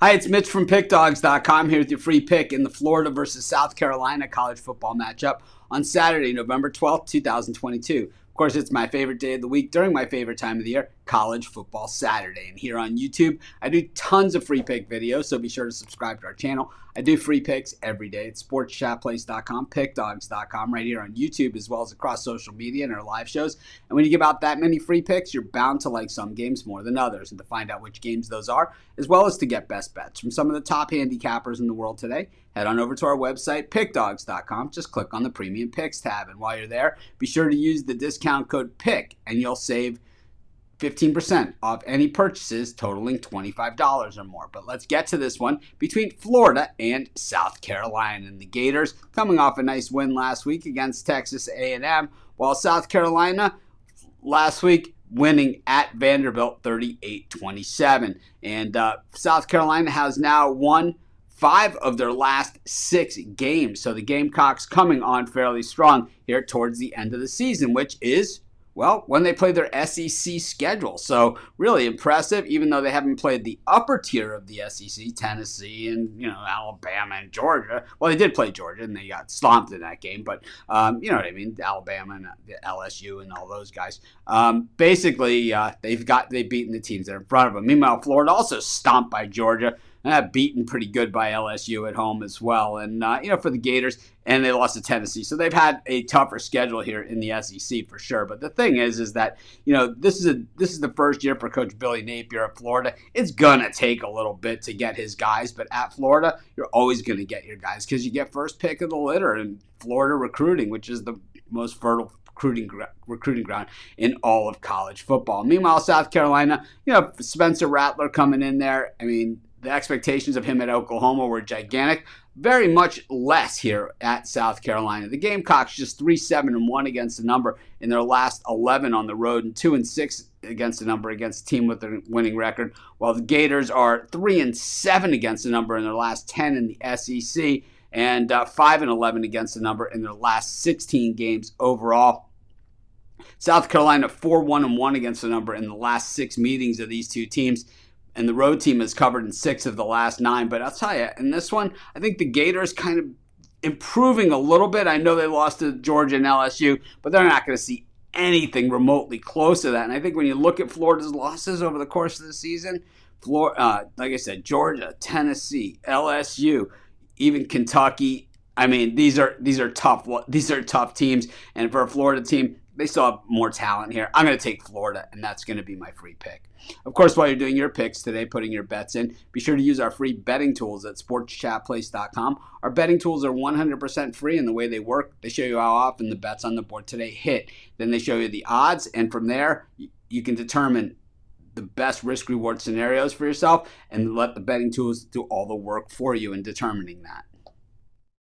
Hi, it's Mitch from Pickdawgz.com here with your free pick in the Florida versus South Carolina college football matchup on Saturday, November 12th, 2022. Of course, it's my favorite day of the week during my favorite time of the year, College Football Saturday. And here on YouTube, I do tons of free pick videos, so be sure to subscribe to our channel. I do free picks every day at sportschatplace.com, pickdawgz.com, right here on YouTube, as well as across social media and our live shows. And when you give out that many free picks, you're bound to like some games more than others. And to find out which games those are, as well as to get best bets from some of the top handicappers in the world today, head on over to our website, pickdawgz.com. Just click on the Premium Picks tab. And while you're there, be sure to use the discount code PICK, and you'll save 15% off any purchases totaling $25 or more. But let's get to this one between Florida and South Carolina. And the Gators coming off a nice win last week against Texas A&M, while South Carolina last week winning at Vanderbilt 38-27. And South Carolina has now won 5 of their last 6 games. So the Gamecocks coming on fairly strong here towards the end of the season, which is, well, when they play their SEC schedule. So really impressive, even though they haven't played the upper tier of the SEC, Tennessee and, Alabama and Georgia. Well, they did play Georgia and they got stomped in that game, but you know what I mean, Alabama and LSU and all those guys. Basically, they've beaten the teams that are in front of them. Meanwhile, Florida also stomped by Georgia. Beaten pretty good by LSU at home as well. And, for the Gators, and they lost to Tennessee. So they've had a tougher schedule here in the SEC for sure. But the thing is that, this is the first year for Coach Billy Napier at Florida. It's going to take a little bit to get his guys. But at Florida, you're always going to get your guys because you get first pick of the litter in Florida recruiting, which is the most fertile recruiting ground in all of college football. Meanwhile, South Carolina, Spencer Rattler coming in there. I mean, the expectations of him at Oklahoma were gigantic. Very much less here at South Carolina. The Gamecocks just 3-7-1 against the number in their last 11 on the road, and 2-6 against the number against a team with a winning record, while the Gators are 3-7 against the number in their last 10 in the SEC, and 5-11 against the number in their last 16 games overall. South Carolina 4-1-1 against the number in the last 6 meetings of these two teams. And the road team has covered in 6 of the last 9. But I'll tell you, in this one, I think the Gators kind of improving a little bit. I know they lost to Georgia and LSU, but they're not going to see anything remotely close to that. And I think when you look at Florida's losses over the course of the season, like I said, Georgia, Tennessee, LSU, even Kentucky. I mean, these are tough. These are tough teams. And for a Florida team, they still have more talent here. I'm going to take Florida, and that's going to be my free pick. Of course, while you're doing your picks today, putting your bets in, be sure to use our free betting tools at sportschatplace.com. Our betting tools are 100% free, and the way they work, they show you how often the bets on the board today hit. Then they show you the odds, and from there, you can determine the best risk-reward scenarios for yourself and let the betting tools do all the work for you in determining that.